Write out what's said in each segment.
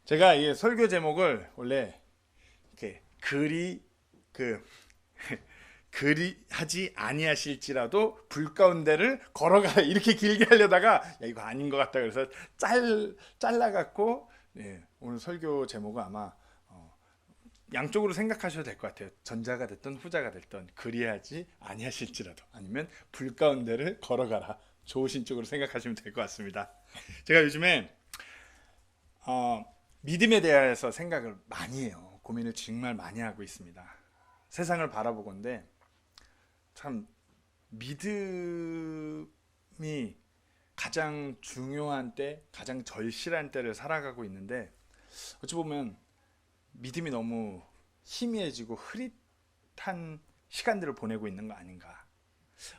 제가 이 설교 제목을 원래 이렇게 그 그리하지 아니하실지라도 불 가운데를 걸어가 이렇게 길게 하려다가 야 이거 아닌 것 같다 그래서 잘라갖고 오늘 설교 제목은 아마 양쪽으로 생각하셔도 될 것 같아요. 전자가 됐든 후자가 됐든 그리하지 아니하실지라도 아니면 불 가운데를 걸어가라 좋으신 쪽으로 생각하시면 될 것 같습니다. 제가 요즘에 믿음에 대해서 생각을 많이 해요. 고민을 정말 많이 하고 있습니다. 세상을 바라보건대 참 믿음이 가장 중요한 때, 가장 절실한 때를 살아가고 있는데 어찌 보면 믿음이 너무 희미해지고 흐릿한 시간들을 보내고 있는 거 아닌가.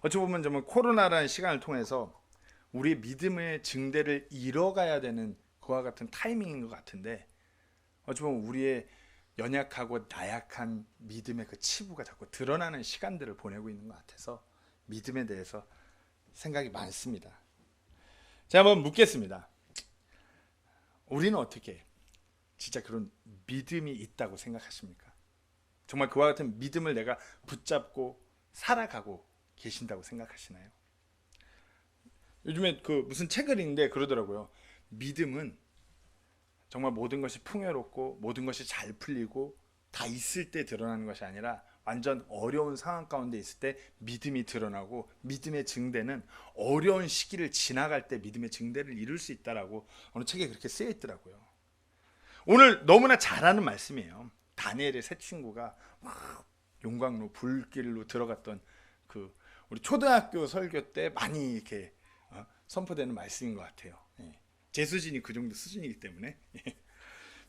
어찌 보면 정말 코로나라는 시간을 통해서 우리의 믿음의 증대를 이뤄가야 되는 그와 같은 타이밍인 것 같은데 어찌 보면 우리의 연약하고 나약한 믿음의 그 치부가 자꾸 드러나는 시간들을 보내고 있는 것 같아서 믿음에 대해서 생각이 많습니다. 제가 한번 묻겠습니다. 우리는 어떻게 진짜 그런 믿음이 있다고 생각하십니까? 정말 그와 같은 믿음을 내가 붙잡고 살아가고 계신다고 생각하시나요? 요즘에 그 무슨 책을 읽는데 그러더라고요. 믿음은 정말 모든 것이 풍요롭고 모든 것이 잘 풀리고 다 있을 때 드러나는 것이 아니라 완전 어려운 상황 가운데 있을 때 믿음이 드러나고 믿음의 증대는 어려운 시기를 지나갈 때 믿음의 증대를 이룰 수 있다라고 어느 책에 그렇게 쓰여 있더라고요. 오늘 너무나 잘 아는 말씀이에요. 다니엘의 세 친구가 막 용광로 불길로 들어갔던 그 우리 초등학교 설교 때 많이 이렇게 선포되는 말씀인 것 같아요. 제 수준이 그 정도 수준이기 때문에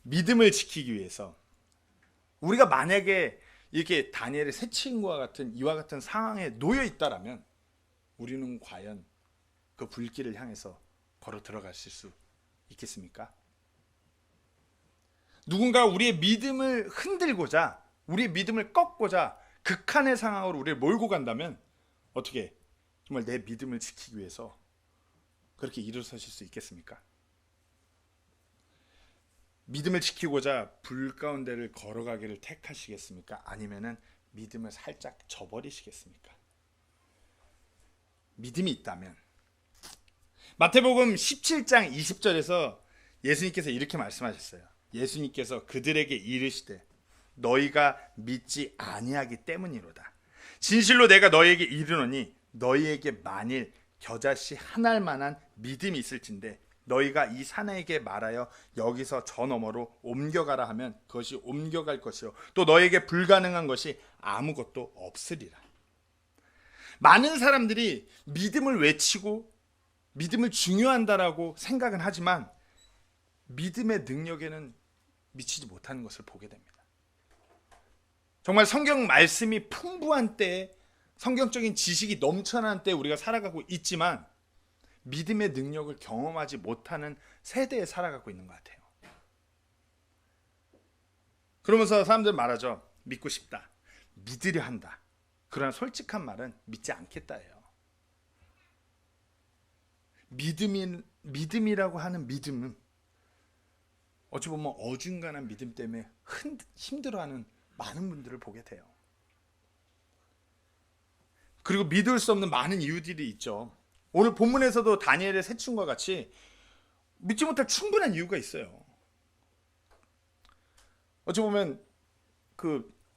믿음을 지키기 위해서 우리가 만약에 이렇게 다니엘의 세 친구와 같은 이와 같은 상황에 놓여 있다라면 우리는 과연 그 불길을 향해서 걸어 들어가실 수 있겠습니까? 누군가 우리의 믿음을 흔들고자 우리의 믿음을 꺾고자 극한의 상황으로 우리를 몰고 간다면 어떻게 정말 내 믿음을 지키기 위해서 그렇게 일어서실 수 있겠습니까? 믿음을 지키고자 불 가운데를 걸어가기를 택하시겠습니까? 아니면은 믿음을 살짝 저버리시겠습니까? 믿음이 있다면 마태복음 17장 20절에서 예수님께서 이렇게 말씀하셨어요. 예수님께서 그들에게 이르시되 너희가 믿지 아니하기 때문이로다. 진실로 내가 너희에게 이르노니 너희에게 만일 겨자씨 한 알만한 믿음이 있을진데 너희가 이 산에게 말하여 여기서 저 너머로 옮겨가라 하면 그것이 옮겨갈 것이요 또 너희에게 불가능한 것이 아무것도 없으리라. 많은 사람들이 믿음을 외치고 믿음을 중요한다라고 생각은 하지만 믿음의 능력에는 미치지 못하는 것을 보게 됩니다. 정말 성경 말씀이 풍부한 때에 성경적인 지식이 넘쳐나는 때에 우리가 살아가고 있지만 믿음의 능력을 경험하지 못하는 세대에 살아가고 있는 것 같아요. 그러면서 사람들 말하죠. 믿고 싶다. 믿으려 한다. 그러나 솔직한 말은 믿지 않겠다예요. 믿음이라고 하는 믿음은 어찌 보면 어중간한 믿음 때문에 힘들어하는 많은 분들을 보게 돼요. 그리고 믿을 수 없는 많은 이유들이 있죠. 오늘 본문에서도 다니엘의 세 친구와 같이 믿지 못할 충분한 이유가 있어요. 어찌 보면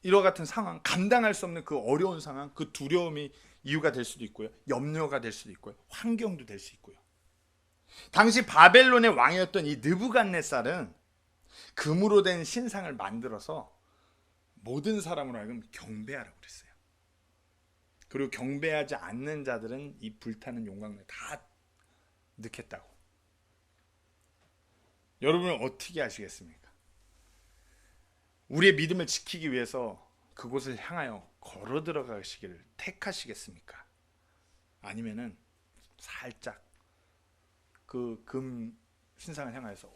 이와 같은 상황, 감당할 수 없는 그 어려운 상황, 그 두려움이 이유가 될 수도 있고요. 염려가 될 수도 있고요. 환경도 될 수 있고요. 당시 바벨론의 왕이었던 이 느부갓네살은 금으로 된 신상을 만들어서 모든 사람으로 하여금 경배하라고 그랬어요. 그리고 경배하지 않는 자들은 이 불타는 용광로에 다 넣겠다고. 여러분은 어떻게 하시겠습니까? 우리의 믿음을 지키기 위해서 그곳을 향하여 걸어 들어가시기를 택하시겠습니까? 아니면은 살짝 그 금 신상을 향하여서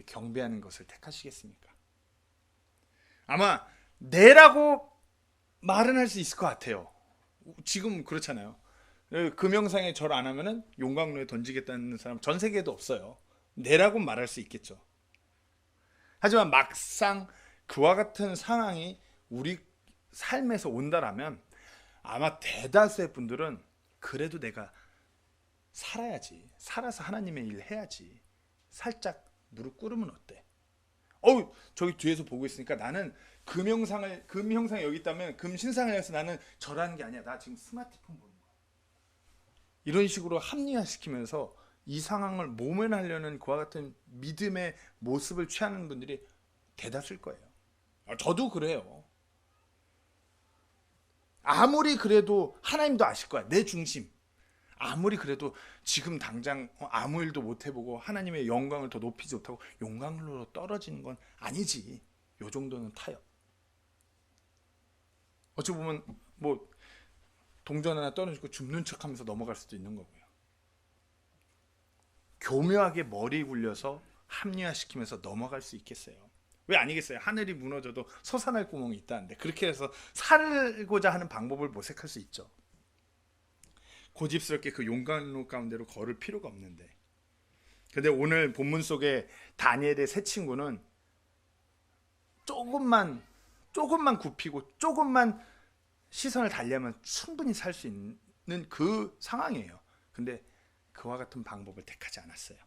경배하는 것을 택하시겠습니까? 아마 네라고 말은 할 수 있을 것 같아요. 지금 그렇잖아요. 금영상에 절 안 하면은 용광로에 던지겠다는 사람 전 세계에도 없어요. 네라고 말할 수 있겠죠. 하지만 막상 그와 같은 상황이 우리 삶에서 온다라면 아마 대다수의 분들은 그래도 내가 살아야지, 살아서 하나님의 일 해야지, 살짝 무릎 꿇으면 어때? 저기 뒤에서 보고 있으니까 나는 금 형상이 여기 있다면 금 신상을 해서 나는 절하는 게 아니야, 나 지금 스마트폰 보는 거야. 이런 식으로 합리화시키면서 이 상황을 모면하려는 그와 같은 믿음의 모습을 취하는 분들이 대다수일 거예요. 저도 그래요. 아무리 그래도 하나님도 아실 거야. 내 중심. 아무리 그래도 지금 당장 아무 일도 못 해보고 하나님의 영광을 더 높이지 못하고 용광로로 떨어지는 건 아니지. 요 정도는 타협. 어찌 보면 뭐 동전 하나 떨어지고 죽는 척하면서 넘어갈 수도 있는 거고요. 교묘하게 머리 굴려서 합리화시키면서 넘어갈 수 있겠어요? 왜 아니겠어요? 하늘이 무너져도 솟아날 구멍이 있다는데 그렇게 해서 살고자 하는 방법을 모색할 수 있죠. 고집스럽게 그 용광로 가운데로 걸을 필요가 없는데. 근데 오늘 본문 속에 다니엘의 세 친구는 조금만 굽히고 조금만 시선을 달리하면 충분히 살 수 있는 그 상황이에요. 근데 그와 같은 방법을 택하지 않았어요.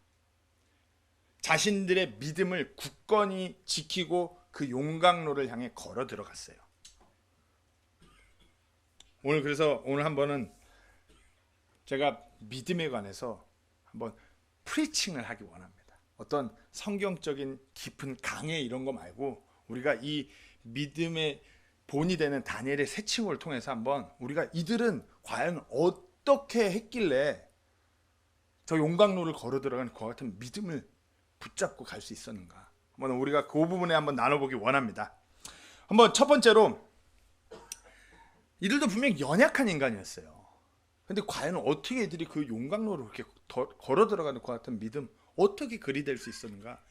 자신들의 믿음을 굳건히 지키고 그 용광로를 향해 걸어 들어갔어요. 오늘 한번은 제가 믿음에 관해서 한번 프리칭을 하기 원합니다. 어떤 성경적인 깊은 강해 이런 거 말고 우리가 이 믿음의 본이 되는 다니엘의 세 친구를 통해서 한번 우리가 이들은 과연 어떻게 했길래 저 용광로를 걸어 들어간 그와 같은 믿음을 붙잡고 갈 수 있었는가. 한번 우리가 그 부분에 한번 나눠보기 원합니다. 한번 첫 번째로 이들도 분명히 연약한 인간이었어요. 근데 과연 어떻게 이들이 그 용광로로 이렇게 걸어 들어가는 것 같은 믿음 어떻게 그리 될 수 있었는가?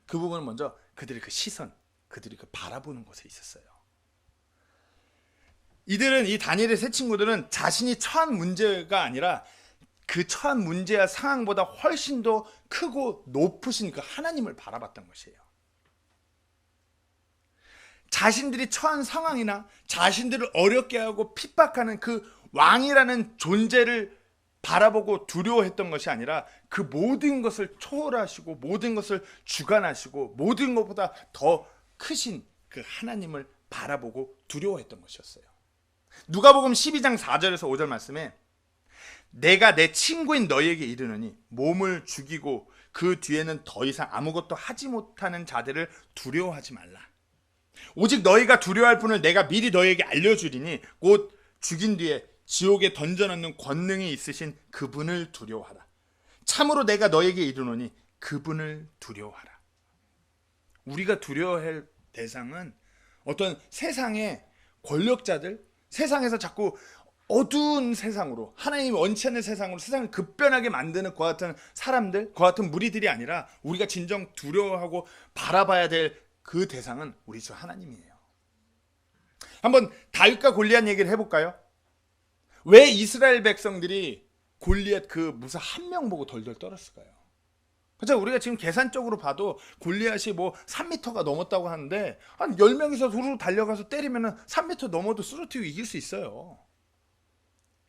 그 부분은 먼저 그들의 그 시선, 그들이 그 바라보는 곳에 있었어요. 이 다니엘의 세 친구들은 자신이 처한 문제가 아니라 그 처한 문제와 상황보다 훨씬 더 크고 높으신 그 하나님을 바라봤던 것이에요. 자신들이 처한 상황이나 자신들을 어렵게 하고 핍박하는 그 왕이라는 존재를 바라보고 두려워했던 것이 아니라 그 모든 것을 초월하시고 모든 것을 주관하시고 모든 것보다 더 크신 그 하나님을 바라보고 두려워했던 것이었어요. 누가복음 12장 4절에서 5절 말씀에 내가 내 친구인 너희에게 이르노니 몸을 죽이고 그 뒤에는 더 이상 아무것도 하지 못하는 자들을 두려워하지 말라. 오직 너희가 두려워할 분을 내가 미리 너희에게 알려주리니 곧 죽인 뒤에 지옥에 던져넣는 권능이 있으신 그분을 두려워하라. 참으로 내가 너희에게 이르노니 그분을 두려워하라. 우리가 두려워할 대상은 어떤 세상의 권력자들, 세상에서 자꾸 어두운 세상으로 하나님이 원치 않는 세상으로 세상을 급변하게 만드는 그와 같은 사람들, 그와 같은 무리들이 아니라 우리가 진정 두려워하고 바라봐야 될 그 대상은 우리 주 하나님이에요. 한번 다윗과 골리앗 얘기를 해볼까요? 왜 이스라엘 백성들이 골리앗 그 무사 한 명 보고 덜덜 떨었을까요? 그렇죠? 우리가 지금 계산적으로 봐도 골리앗이 뭐 3m가 넘었다고 하는데 한 10명이서 후루 달려가서 때리면 3m 넘어도 쓰러뜨리고 이길 수 있어요.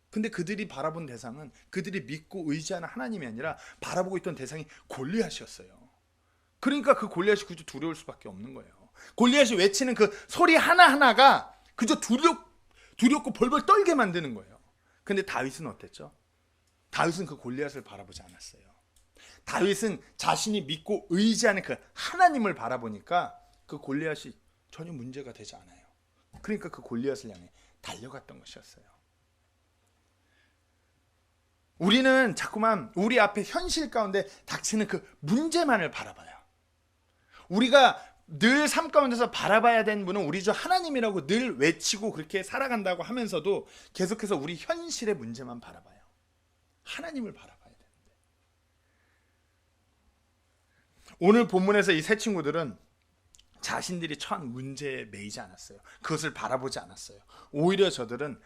근데 그들이 바라본 대상은 그들이 믿고 의지하는 하나님이 아니라 바라보고 있던 대상이 골리앗이었어요. 그러니까 그 골리앗이 그저 두려울 수밖에 없는 거예요. 골리앗이 외치는 그 소리 하나하나가 그저 두렵고 벌벌 떨게 만드는 거예요. 근데 다윗은 어땠죠? 다윗은 그 골리앗을 바라보지 않았어요. 다윗은 자신이 믿고 의지하는 그 하나님을 바라보니까 그 골리앗이 전혀 문제가 되지 않아요. 그러니까 그 골리앗을 향해 달려갔던 것이었어요. 우리는 자꾸만 우리 앞에 현실 가운데 닥치는 그 문제만을 바라봐요. 우리가 늘 삶 가운데서 바라봐야 되는 분은 우리 주 하나님이라고 늘 외치고 그렇게 살아간다고 하면서도 계속해서 우리 현실의 문제만 바라봐요. 하나님을 바라봐야 되는데. 오늘 본문에서 이 세 친구들은 자신들이 처한 문제에 매이지 않았어요. 그것을 바라보지 않았어요. 오히려 저들은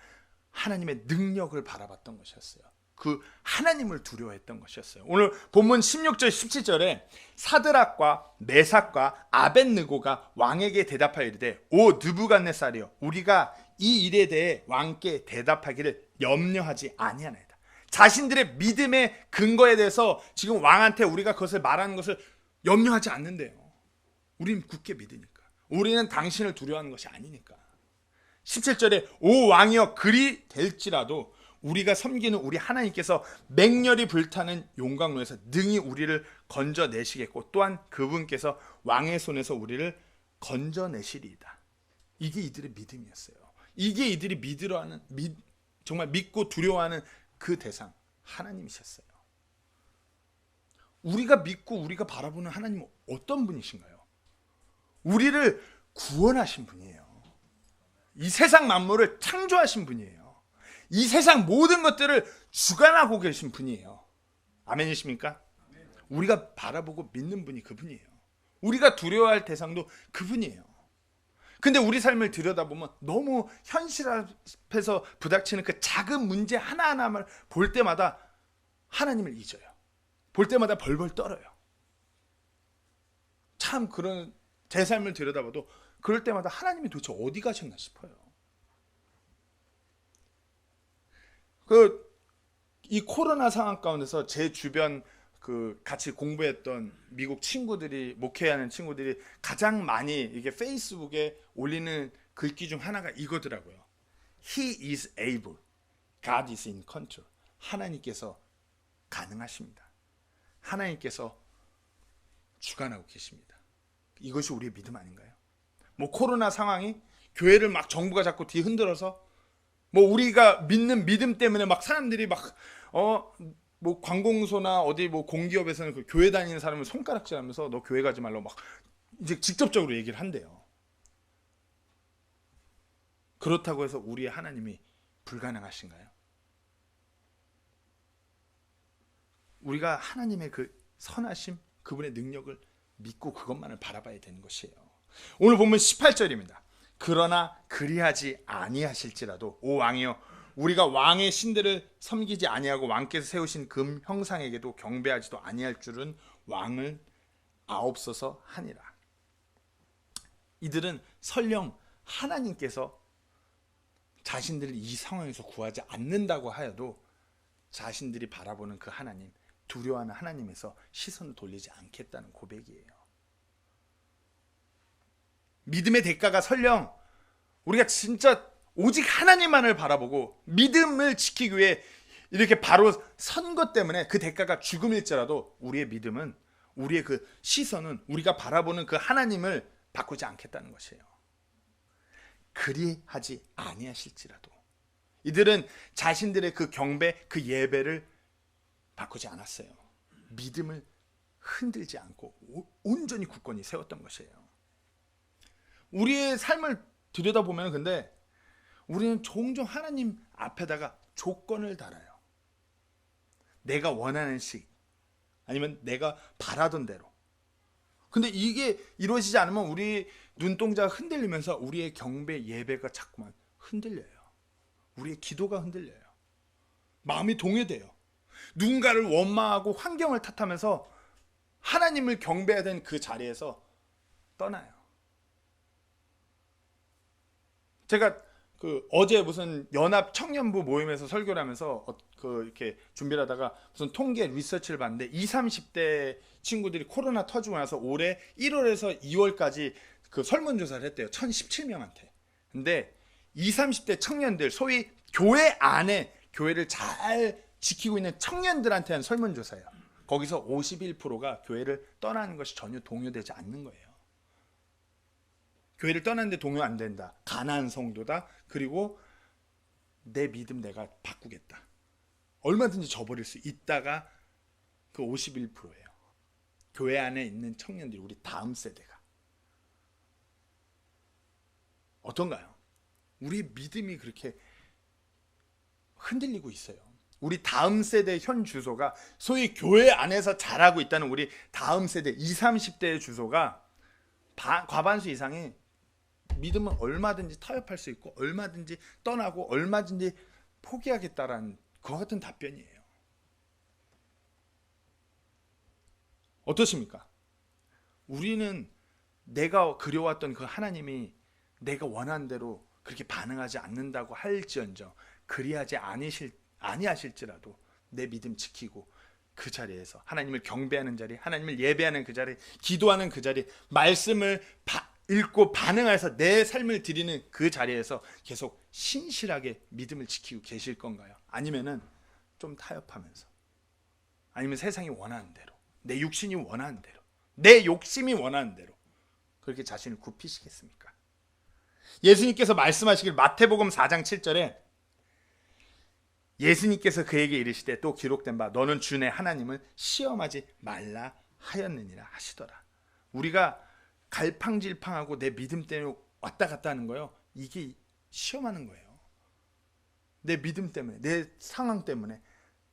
하나님의 능력을 바라봤던 것이었어요. 그 하나님을 두려워했던 것이었어요. 오늘 본문 16절 17절에 사드락과 메삭과 아벳느고가 왕에게 대답하여 이르되 오 느부갓네살이여 우리가 이 일에 대해 왕께 대답하기를 염려하지 아니하나이다. 자신들의 믿음의 근거에 대해서 지금 왕한테 우리가 그것을 말하는 것을 염려하지 않는데요. 우리는 굳게 믿으니까. 우리는 당신을 두려워하는 것이 아니니까. 17절에 오 왕이여 그리 될지라도 우리가 섬기는 우리 하나님께서 맹렬히 불타는 용광로에서 능히 우리를 건져내시겠고 또한 그분께서 왕의 손에서 우리를 건져내시리이다. 이게 이들의 믿음이었어요. 이게 이들이 믿으러하는 정말 믿고 두려워하는 그 대상 하나님이셨어요. 우리가 믿고 우리가 바라보는 하나님은 어떤 분이신가요? 우리를 구원하신 분이에요. 이 세상 만물을 창조하신 분이에요. 이 세상 모든 것들을 주관하고 계신 분이에요. 아멘이십니까? 우리가 바라보고 믿는 분이 그분이에요. 우리가 두려워할 대상도 그분이에요. 근데 우리 삶을 들여다보면 너무 현실 앞에서 부닥치는 그 작은 문제 하나하나를 볼 때마다 하나님을 잊어요. 볼 때마다 벌벌 떨어요. 참 그런 제 삶을 들여다봐도 그럴 때마다 하나님이 도대체 어디 가셨나 싶어요. 이 코로나 상황 가운데서 제 주변 같이 공부했던 미국 친구들이 목회하는 친구들이 가장 많이 이게 페이스북에 올리는 글귀 중 하나가 이거더라고요. He is able, God is in control. 하나님께서 가능하십니다. 하나님께서 주관하고 계십니다. 이것이 우리의 믿음 아닌가요? 뭐 코로나 상황이 교회를 막 정부가 자꾸 뒤 흔들어서 뭐 우리가 믿는 믿음 때문에 막 사람들이 막 뭐 관공서나 어디 뭐 공기업에서는 그 교회 다니는 사람을 손가락질하면서 너 교회 가지 말라고 막 이제 직접적으로 얘기를 한대요. 그렇다고 해서 우리의 하나님이 불가능하신가요? 우리가 하나님의 그 선하심, 그분의 능력을 믿고 그것만을 바라봐야 되는 것이에요. 오늘 보면 18절입니다. 그러나 그리하지 아니하실지라도 오 왕이여 우리가 왕의 신들을 섬기지 아니하고 왕께서 세우신 금 형상에게도 경배하지도 아니할 줄은 왕을 아옵소서 하니라. 이들은 설령 하나님께서 자신들을 이 상황에서 구하지 않는다고 하여도 자신들이 바라보는 그 하나님, 두려워하는 하나님에서 시선을 돌리지 않겠다는 고백이에요. 믿음의 대가가 설령 우리가 진짜 오직 하나님만을 바라보고 믿음을 지키기 위해 이렇게 바로 선 것 때문에 그 대가가 죽음일지라도 우리의 믿음은, 우리의 그 시선은 우리가 바라보는 그 하나님을 바꾸지 않겠다는 것이에요. 그리하지 아니하실지라도 이들은 자신들의 그 경배, 그 예배를 바꾸지 않았어요. 믿음을 흔들지 않고 온전히 굳건히 세웠던 것이에요. 우리의 삶을 들여다보면 근데 우리는 종종 하나님 앞에다가 조건을 달아요. 내가 원하는 식, 아니면 내가 바라던 대로. 근데 이게 이루어지지 않으면 우리 눈동자가 흔들리면서 우리의 경배 예배가 자꾸만 흔들려요. 우리의 기도가 흔들려요. 마음이 동요돼요. 누군가를 원망하고 환경을 탓하면서 하나님을 경배해야 되는 그 자리에서 떠나요. 제가 어제 무슨 연합 청년부 모임에서 설교를 하면서 이렇게 준비를 하다가 무슨 통계 리서치를 봤는데 20, 30대 친구들이 코로나 터지고 나서 올해 1월에서 2월까지 그 설문조사를 했대요. 1017명한테. 근데 20, 30대 청년들, 소위 교회 안에 교회를 잘 지키고 있는 청년들한테 한 설문조사예요. 거기서 51%가 교회를 떠나는 것이 전혀 동요되지 않는 거예요. 교회를 떠났는데 동요 안 된다. 가난한 성도다. 그리고 내 믿음 내가 바꾸겠다. 얼마든지 저버릴 수 있다가 그 51%예요. 교회 안에 있는 청년들이, 우리 다음 세대가. 어떤가요? 우리 믿음이 그렇게 흔들리고 있어요. 우리 다음 세대 현 주소가 소위 교회 안에서 자라고 있다는 우리 다음 세대 20, 30대의 주소가 과반수 이상이 믿음은 얼마든지 타협할 수 있고 얼마든지 떠나고 얼마든지 포기하겠다라는 그와 같은 답변이에요. 어떻습니까? 우리는 내가 그려왔던 그 하나님이 내가 원하는 대로 그렇게 반응하지 않는다고 할지언정 그리하지 아니하실지라도 내 믿음 지키고 그 자리에서 하나님을 경배하는 자리, 하나님을 예배하는 그 자리, 기도하는 그 자리, 말씀을 읽고 반응해서 내 삶을 드리는 그 자리에서 계속 신실하게 믿음을 지키고 계실 건가요? 아니면은 좀 타협하면서, 아니면 세상이 원하는 대로, 내 육신이 원하는 대로, 내 욕심이 원하는 대로 그렇게 자신을 굽히시겠습니까? 예수님께서 말씀하시길 마태복음 4장 7절에 예수님께서 그에게 이르시되 또 기록된 바 너는 주 내 하나님을 시험하지 말라 하였느니라 하시더라. 우리가 갈팡질팡하고 내 믿음 때문에 왔다 갔다 하는 거요, 이게 시험하는 거예요. 내 믿음 때문에, 내 상황 때문에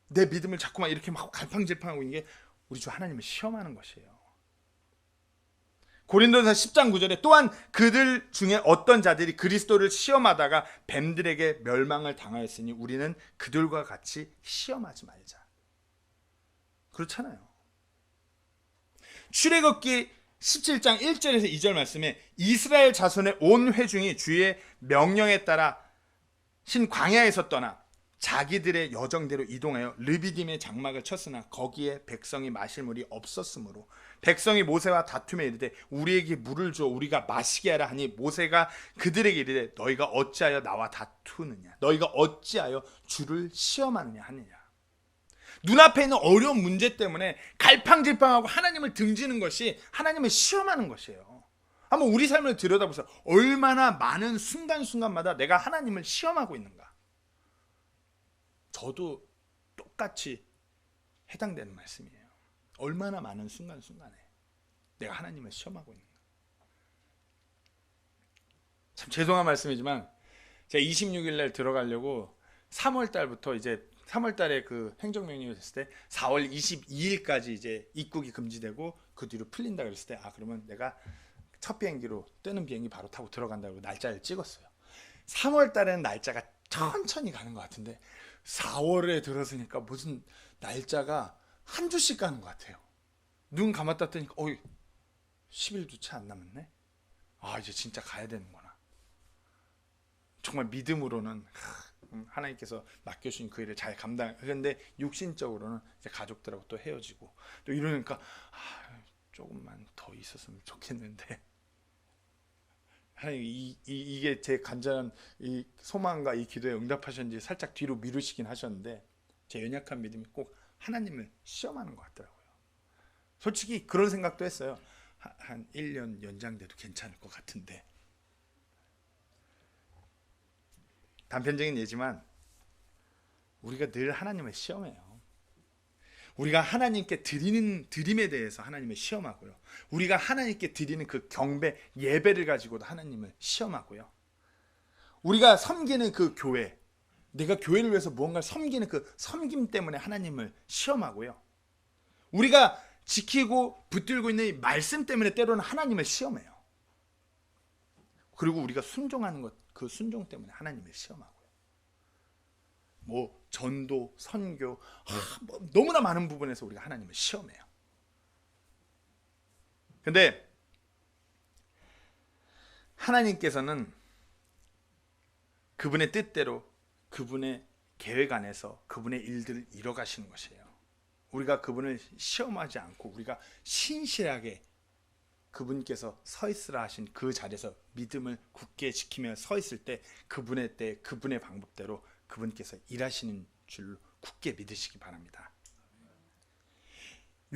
내 믿음을 자꾸만 이렇게 막 갈팡질팡하고 있는 게 우리 주 하나님을 시험하는 것이에요. 고린도전서 10장 9절에 또한 그들 중에 어떤 자들이 그리스도를 시험하다가 뱀들에게 멸망을 당하였으니 우리는 그들과 같이 시험하지 말자. 그렇잖아요. 출애굽기 17장 1절에서 2절 말씀에 이스라엘 자손의 온 회중이 주의 명령에 따라 신 광야에서 떠나 자기들의 여정대로 이동하여 르비딤의 장막을 쳤으나 거기에 백성이 마실 물이 없었으므로 백성이 모세와 다투며 이르되 우리에게 물을 줘 우리가 마시게 하라 하니 모세가 그들에게 이르되 너희가 어찌하여 나와 다투느냐, 너희가 어찌하여 주를 시험하느냐 하느냐. 눈앞에 있는 어려운 문제 때문에 갈팡질팡하고 하나님을 등지는 것이 하나님을 시험하는 것이에요. 한번 우리 삶을 들여다보세요. 얼마나 많은 순간순간마다 내가 하나님을 시험하고 있는가. 저도 똑같이 해당되는 말씀이에요. 얼마나 많은 순간순간에 내가 하나님을 시험하고 있는가. 참 죄송한 말씀이지만 제가 26일 날 들어가려고 3월 달부터 이제 3월 달에 그 행정명령이 됐을 때 4월 22일까지 이제 입국이 금지되고 그 뒤로 풀린다 그랬을 때 그러면 내가 첫 비행기로 뜨는 비행기 바로 타고 들어간다고 날짜를 찍었어요. 3월 달에는 날짜가 천천히 가는 것 같은데 4월에 들어서니까 무슨 날짜가 한 주씩 가는 것 같아요. 눈 감았다 뜨니까 10일도 채 안 남았네. 이제 진짜 가야 되는구나. 정말 믿음으로는 하나님께서 맡겨주신 그 일을 잘 그런데 육신적으로는 이제 가족들하고 또 헤어지고 또 이러니까 조금만 더 있었으면 좋겠는데 하나님 이게 제 간절한 이 소망과 이 기도에 응답하셨는지 살짝 뒤로 미루시긴 하셨는데 제 연약한 믿음이 꼭 하나님을 시험하는 것 같더라고요. 솔직히 그런 생각도 했어요. 한 1년 연장돼도 괜찮을 것 같은데. 단편적인 예지만 우리가 늘 하나님을 시험해요. 우리가 하나님께 드리는 드림에 대해서 하나님을 시험하고요. 우리가 하나님께 드리는 그 경배, 예배를 가지고도 하나님을 시험하고요. 우리가 섬기는 그 교회, 내가 교회를 위해서 무언가를 섬기는 그 섬김 때문에 하나님을 시험하고요. 우리가 지키고 붙들고 있는 이 말씀 때문에 때로는 하나님을 시험해요. 그리고 우리가 순종하는 것, 그 순종 때문에 하나님을 시험하고요. 전도, 선교, 너무나 많은 부분에서 우리가 하나님을 시험해요. 근데 하나님께서는 그분의 뜻대로 그분의 계획 안에서 그분의 일들을 이뤄가시는 것이에요. 우리가 그분을 시험하지 않고 우리가 신실하게 그분께서 서 있으라 하신 그 자리에서 믿음을 굳게 지키며 서 있을 때 그분의 때 그분의 방법대로 그분께서 일하시는 줄 굳게 믿으시기 바랍니다.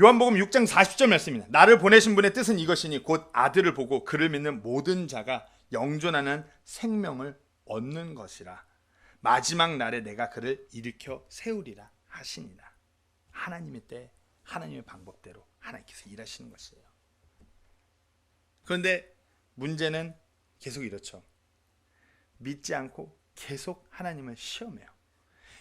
요한복음 6장 40절 말씀입니다. 나를 보내신 분의 뜻은 이것이니 곧 아들을 보고 그를 믿는 모든 자가 영존하는 생명을 얻는 것이라. 마지막 날에 내가 그를 일으켜 세우리라 하시니라. 하나님의 때 하나님의 방법대로 하나님께서 일하시는 것이에요. 그런데 문제는 계속 이렇죠. 믿지 않고 계속 하나님을 시험해요.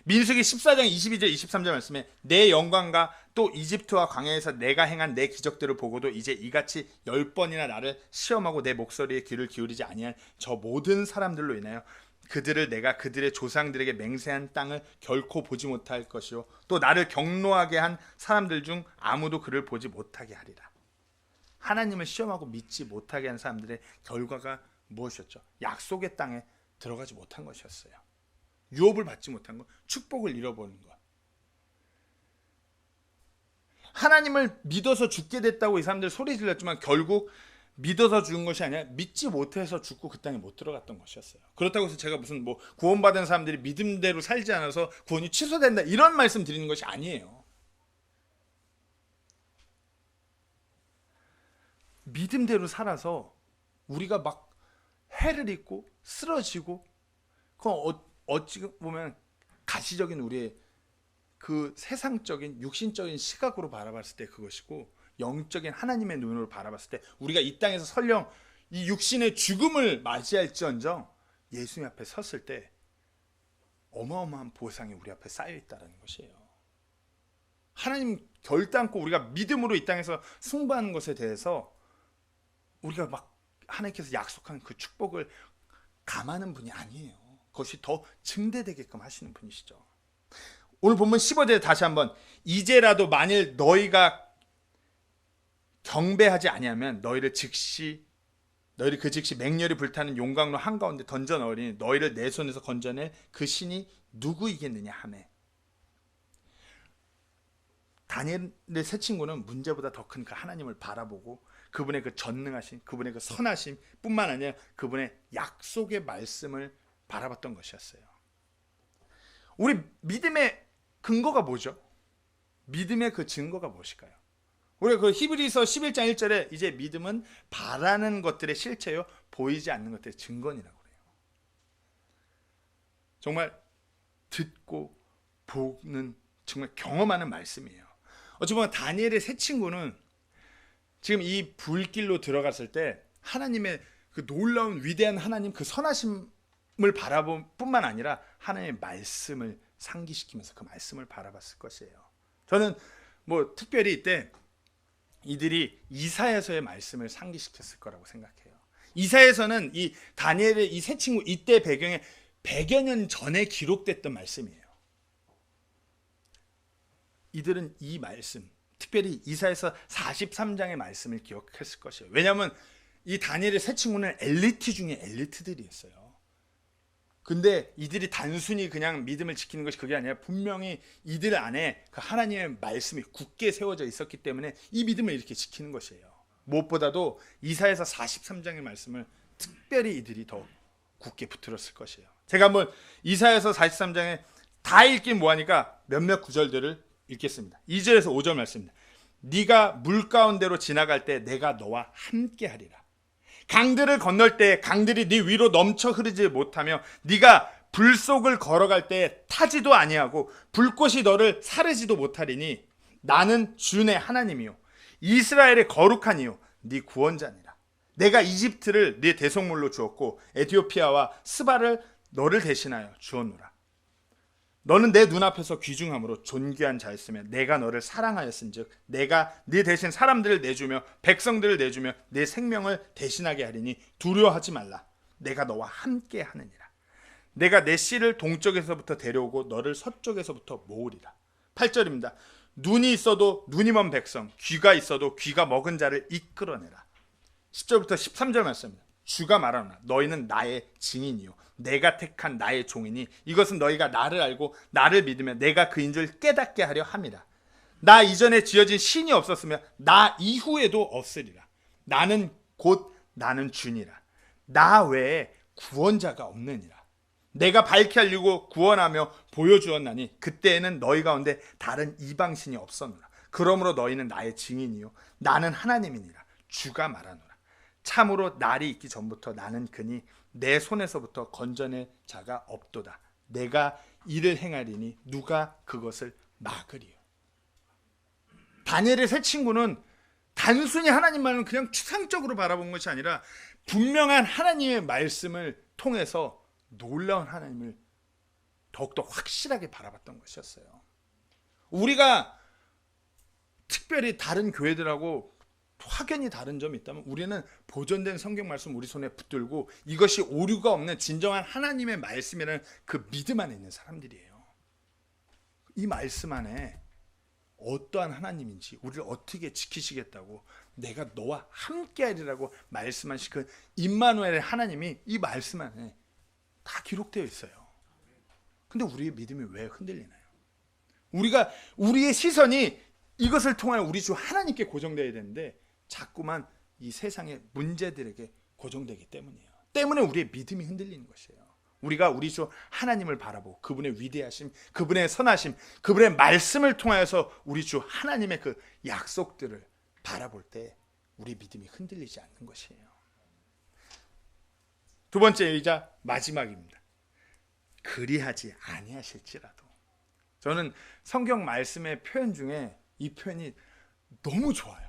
민수기 14장 22절 23절 말씀에 내 영광과 또 이집트와 광야에서 내가 행한 내 기적들을 보고도 이제 이같이 10번이나 나를 시험하고 내 목소리에 귀를 기울이지 아니한 저 모든 사람들로 인하여 그들을 내가 그들의 조상들에게 맹세한 땅을 결코 보지 못할 것이요 또 나를 경노하게 한 사람들 중 아무도 그를 보지 못하게 하리라. 하나님을 시험하고 믿지 못하게 한 사람들의 결과가 무엇이었죠? 약속의 땅에 들어가지 못한 것이었어요. 유업을 받지 못한 것, 축복을 잃어버린 것. 하나님을 믿어서 죽게 됐다고 이 사람들 소리 질렀지만 결국 믿어서 죽은 것이 아니라 믿지 못해서 죽고 그 땅에 못 들어갔던 것이었어요. 그렇다고 해서 제가 무슨 뭐 구원받은 사람들이 믿음대로 살지 않아서 구원이 취소된다 이런 말씀 드리는 것이 아니에요. 믿음대로 살아서 우리가 막 해를 입고 쓰러지고 그건 어찌 보면 가시적인 우리의 그 세상적인 육신적인 시각으로 바라봤을 때 그것이고 영적인 하나님의 눈으로 바라봤을 때 우리가 이 땅에서 설령 이 육신의 죽음을 맞이할지언정 예수님 앞에 섰을 때 어마어마한 보상이 우리 앞에 쌓여 있다는 것이에요. 하나님 결단코 우리가 믿음으로 이 땅에서 승부하는 것에 대해서 우리가 막 하나님께서 약속한 그 축복을 감하는 분이 아니에요. 그것이 더 증대되게끔 하시는 분이시죠. 오늘 본문 15절에 다시 한번 이제라도 만일 너희가 경배하지 아니하면 너희를 그 즉시 맹렬히 불타는 용광로 한가운데 던져 넣으리니 너희를 내 손에서 건져낼 그 신이 누구이겠느냐 하매. 다니엘의 세 친구는 문제보다 더 큰 그 하나님을 바라보고 그분의 그 전능하심, 그분의 그 선하심 뿐만 아니라 그분의 약속의 말씀을 바라봤던 것이었어요. 우리 믿음의 근거가 뭐죠? 믿음의 그 증거가 무엇일까요? 우리 그 히브리서 11장 1절에 이제 믿음은 바라는 것들의 실체요 보이지 않는 것들의 증거니라고 그래요. 정말 듣고 보는 정말 경험하는 말씀이에요. 어찌 보면 다니엘의 세 친구는 지금 이 불길로 들어갔을 때 하나님의 그 놀라운 위대한 하나님 그 선하심을 바라볼 뿐만 아니라 하나님의 말씀을 상기시키면서 그 말씀을 바라봤을 것이에요. 저는 뭐 특별히 이때 이들이 이사야서의 말씀을 상기시켰을 거라고 생각해요. 이사야서는 이 다니엘의 이 세 친구 이때 배경에 100여 년 전에 기록됐던 말씀이에요. 이들은 이 말씀, 특별히 이사야서 43장의 말씀을 기억했을 것이에요. 왜냐하면 이 다니엘의 세 친구는 엘리트 중에 엘리트들이었어요. 근데 이들이 단순히 그냥 믿음을 지키는 것이 그게 아니라 분명히 이들 안에 그 하나님의 말씀이 굳게 세워져 있었기 때문에 이 믿음을 이렇게 지키는 것이에요. 무엇보다도 이사야서 43장의 말씀을 특별히 이들이 더 굳게 붙들었을 것이에요. 제가 한번 이사야서 43장에 다 읽긴 뭐하니까 몇몇 구절들을 읽겠습니다. 2절에서 5절 말씀입니다. 네가 물 가운데로 지나갈 때 내가 너와 함께 하리라. 강들을 건널 때 강들이 네 위로 넘쳐 흐르지 못하며 네가 불 속을 걸어갈 때 타지도 아니하고 불꽃이 너를 사르지도 못하리니 나는 주의 하나님이요 이스라엘의 거룩한 이요 네 구원자니라. 내가 이집트를 네 대속물로 주었고 에티오피아와 스바를 너를 대신하여 주었노라. 너는 내 눈앞에서 귀중함으로 존귀한 자였으며 내가 너를 사랑하였은즉 내가 네 대신 사람들을 내주며 백성들을 내주며 내 생명을 대신하게 하리니 두려워하지 말라. 내가 너와 함께 하느니라. 내가 내 씨를 동쪽에서부터 데려오고 너를 서쪽에서부터 모으리라. 8절입니다. 눈이 있어도 눈이 먼 백성, 귀가 있어도 귀가 먹은 자를 이끌어내라. 10절부터 13절 말씀입니다. 주가 말하노라. 너희는 나의 증인이요 내가 택한 나의 종이니 이것은 너희가 나를 알고 나를 믿으며 내가 그인 줄 깨닫게 하려 함이라. 나 이전에 지어진 신이 없었으며 나 이후에도 없으리라. 나는 곧 나는 주니라. 나 외에 구원자가 없느니라. 내가 밝히 알리고 구원하며 보여주었나니 그때에는 너희 가운데 다른 이방신이 없었노라. 그러므로 너희는 나의 증인이요 나는 하나님이니라. 주가 말하노라. 참으로 날이 있기 전부터 나는 그니 내 손에서부터 건져낼 자가 없도다. 내가 이를 행하리니 누가 그것을 막으리요. 다니엘의 세 친구는 단순히 하나님만을 그냥 추상적으로 바라본 것이 아니라 분명한 하나님의 말씀을 통해서 놀라운 하나님을 더욱더 확실하게 바라봤던 것이었어요. 우리가 특별히 다른 교회들하고 확연히 다른 점이 있다면 우리는 보존된 성경 말씀 우리 손에 붙들고 이것이 오류가 없는 진정한 하나님의 말씀이라는 그 믿음 안에 있는 사람들이에요. 이 말씀 안에 어떠한 하나님인지 우리를 어떻게 지키시겠다고 내가 너와 함께하리라고 말씀하신 그 임마누엘의 하나님이 이 말씀 안에 다 기록되어 있어요. 근데 우리의 믿음이 왜 흔들리나요? 우리의 시선이 이것을 통하여 우리 주 하나님께 고정되어야 되는데 자꾸만 이 세상의 문제들에게 고정되기 때문이에요. 때문에 우리의 믿음이 흔들리는 것이에요. 우리가 우리 주 하나님을 바라보고 그분의 위대하심, 그분의 선하심, 그분의 말씀을 통하여서 우리 주 하나님의 그 약속들을 바라볼 때 우리 믿음이 흔들리지 않는 것이에요. 두 번째이자 마지막입니다. 그리하지 아니하실지라도. 저는 성경 말씀의 표현 중에 이 표현이 너무 좋아요.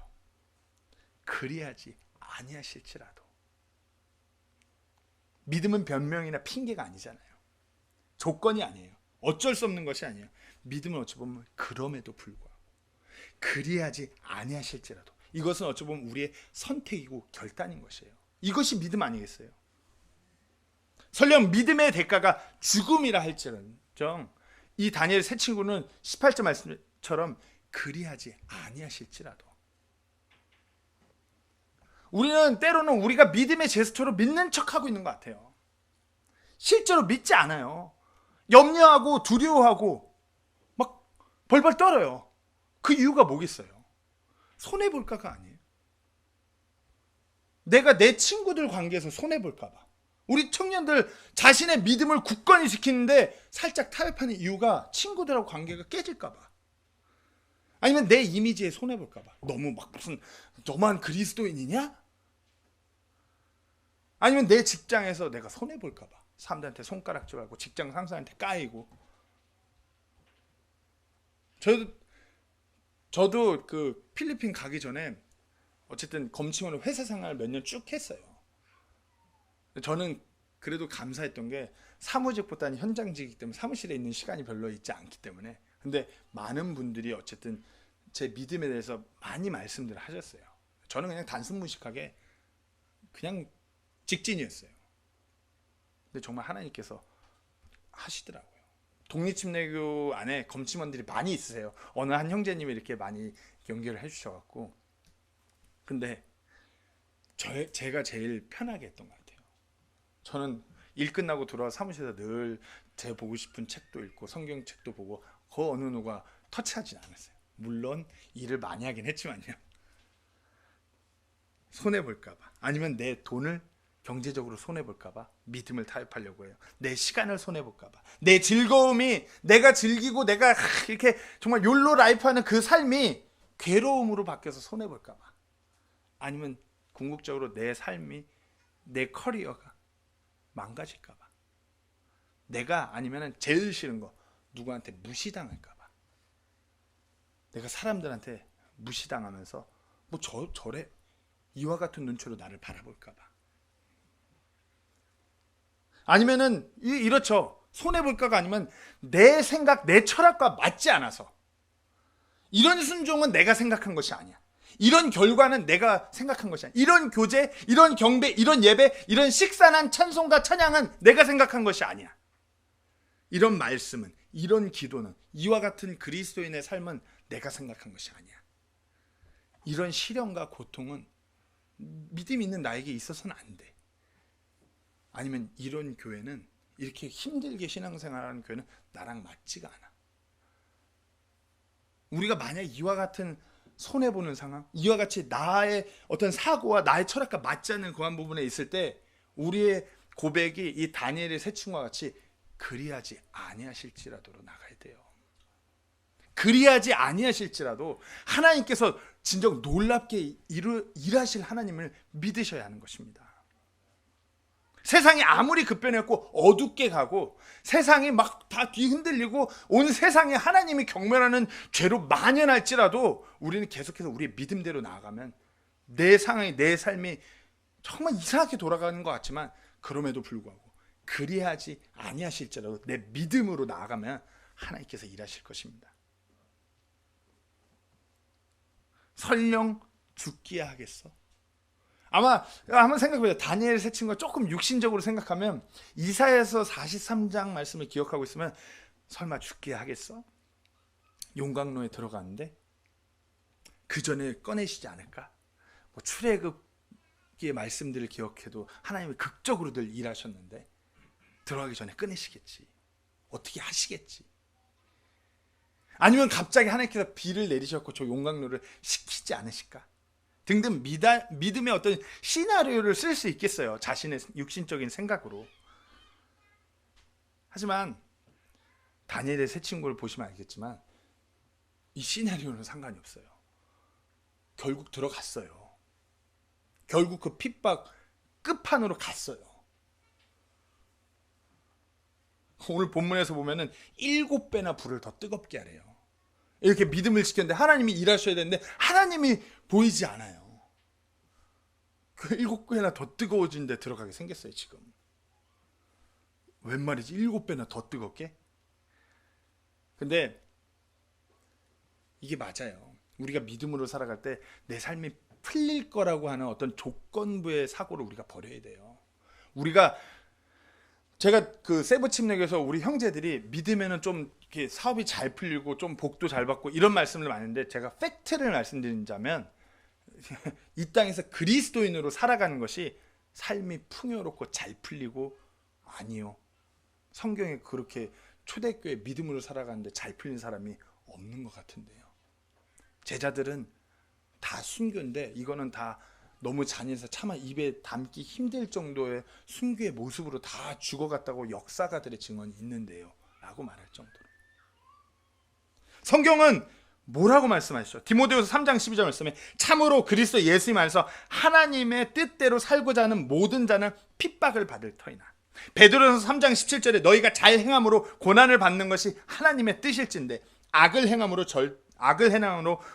그리하지 아니하실지라도. 믿음은 변명이나 핑계가 아니잖아요. 조건이 아니에요. 어쩔 수 없는 것이 아니에요. 믿음은 어찌 보면 그럼에도 불구하고 그리하지 아니하실지라도. 이것은 어찌 보면 우리의 선택이고 결단인 것이에요. 이것이 믿음 아니겠어요? 설령 믿음의 대가가 죽음이라 할지언정 이 다니엘 세 친구는 18절 말씀처럼 그리하지 아니하실지라도. 우리는 때로는 우리가 믿음의 제스처로 믿는 척하고 있는 것 같아요. 실제로 믿지 않아요. 염려하고 두려워하고 막 벌벌 떨어요. 그 이유가 뭐겠어요? 손해볼까가 아니에요. 내가 내 친구들 관계에서 손해볼까 봐. 우리 청년들 자신의 믿음을 굳건히 지키는데 살짝 타협하는 이유가 친구들하고 관계가 깨질까 봐. 아니면 내 이미지에 손해볼까 봐. 너무 막 무슨 너만 그리스도인이냐? 아니면 내 직장에서 내가 손해볼까 봐. 사람들한테 손가락질하고 직장 상사한테 까이고. 저도 그 필리핀 가기 전에 어쨌든 검침원을 회사 생활 몇 년 쭉 했어요. 저는 그래도 감사했던 게 사무직보다는 현장직이기 때문에 사무실에 있는 시간이 별로 있지 않기 때문에. 근데 많은 분들이 어쨌든 제 믿음에 대해서 많이 말씀들을 하셨어요. 저는 그냥 단순무식하게 그냥 직진이었어요. 근데 정말 하나님께서 하시더라고요. 독립침례교 안에 검침원들이 많이 있으세요. 어느 한 형제님이 이렇게 많이 연결을 해주셔갖고. 근데 제가 제일 편하게 했던 것 같아요. 저는 일 끝나고 돌아와 사무실에서 늘 제가 보고 싶은 책도 읽고 성경책도 보고 그 어느 누가 터치하진 않았어요. 물론 일을 많이 하긴 했지만요. 손해볼까봐. 아니면 내 돈을 경제적으로 손해볼까봐 믿음을 타협하려고 해요. 내 시간을 손해볼까봐. 내 즐거움이 내가 즐기고 내가 이렇게 정말 욜로 라이프하는 그 삶이 괴로움으로 바뀌어서 손해볼까봐. 아니면 궁극적으로 내 삶이 내 커리어가 망가질까봐. 내가 아니면 제일 싫은 거 누구한테 무시당할까봐. 내가 사람들한테 무시당하면서 뭐 저래 이와 같은 눈초로 나를 바라볼까봐. 아니면은 이렇죠. 손해볼까가 아니면 내 생각, 내 철학과 맞지 않아서. 이런 순종은 내가 생각한 것이 아니야. 이런 결과는 내가 생각한 것이 아니야. 이런 교제, 이런 경배, 이런 예배, 이런 식산한 찬송과 찬양은 내가 생각한 것이 아니야. 이런 말씀은, 이런 기도는, 이와 같은 그리스도인의 삶은 내가 생각한 것이 아니야. 이런 시련과 고통은 믿음 있는 나에게 있어서는 안 돼. 아니면 이런 교회는, 이렇게 힘들게 신앙생활하는 교회는 나랑 맞지가 않아. 우리가 만약 이와 같은 손해보는 상황, 이와 같이 나의 어떤 사고와 나의 철학과 맞지 않는 그한 부분에 있을 때 우리의 고백이 이 다니엘의 세 친구와 같이 그리하지 아니하실지라도로 나가야 돼요. 그리하지 아니하실지라도 하나님께서 진정 놀랍게 일하실 하나님을 믿으셔야 하는 것입니다. 세상이 아무리 급변했고 어둡게 가고 세상이 막 다 뒤흔들리고 온 세상에 하나님이 경멸하는 죄로 만연할지라도 우리는 계속해서 우리의 믿음대로 나아가면 내 상황이, 내 삶이 정말 이상하게 돌아가는 것 같지만 그럼에도 불구하고 그리하지 아니하실지라도 내 믿음으로 나아가면 하나님께서 일하실 것입니다. 설령 죽기야 하겠어? 아마 한번 생각해보자. 다니엘 세 친구가 조금 육신적으로 생각하면 이사야서 43장 말씀을 기억하고 있으면 설마 죽기야 하겠어? 용광로에 들어갔는데 그 전에 꺼내시지 않을까? 뭐 출애굽기의 말씀들을 기억해도 하나님이 극적으로들 일하셨는데 들어가기 전에 꺼내시겠지. 어떻게 하시겠지. 아니면 갑자기 하나님께서 비를 내리셨고 저 용광로를 식히지 않으실까? 등등 믿음의 어떤 시나리오를 쓸 수 있겠어요. 자신의 육신적인 생각으로. 하지만 다니엘의 세 친구를 보시면 알겠지만 이 시나리오는 상관이 없어요. 결국 들어갔어요. 결국 그 핍박 끝판으로 갔어요. 오늘 본문에서 보면은 7배나 불을 더 뜨겁게 하래요. 이렇게 믿음을 지켰는데 하나님이 일하셔야 되는데 하나님이 보이지 않아요. 그 7배나 더 뜨거워진 데 들어가게 생겼어요. 지금 웬 말이지? 7배나 더 뜨겁게? 근데 이게 맞아요. 우리가 믿음으로 살아갈 때 내 삶이 풀릴 거라고 하는 어떤 조건부의 사고를 우리가 버려야 돼요. 제가 그 세부침략에서 우리 형제들이 믿으면은 좀 이렇게 사업이 잘 풀리고 좀 복도 잘 받고 이런 말씀을 많이 했는데 제가 팩트를 말씀드리자면 이 땅에서 그리스도인으로 살아가는 것이 삶이 풍요롭고 잘 풀리고 아니요. 성경에 그렇게 초대교회 믿음으로 살아가는데 잘 풀린 사람이 없는 것 같은데요. 제자들은 다 순교인데 이거는 다 너무 잔인해서 차마 입에 담기 힘들 정도의 순교의 모습으로 다 죽어갔다고 역사가들의 증언이 있는데요 라고 말할 정도로 성경은 뭐라고 말씀하시죠? 디모데후서 3장 12절 말씀에 참으로 그리스도 예수님 안에서 하나님의 뜻대로 살고자 하는 모든 자는 핍박을 받을 터이나 베드로전서 3장 17절에 너희가 잘 행함으로 고난을 받는 것이 하나님의 뜻일진데 악을 행함으로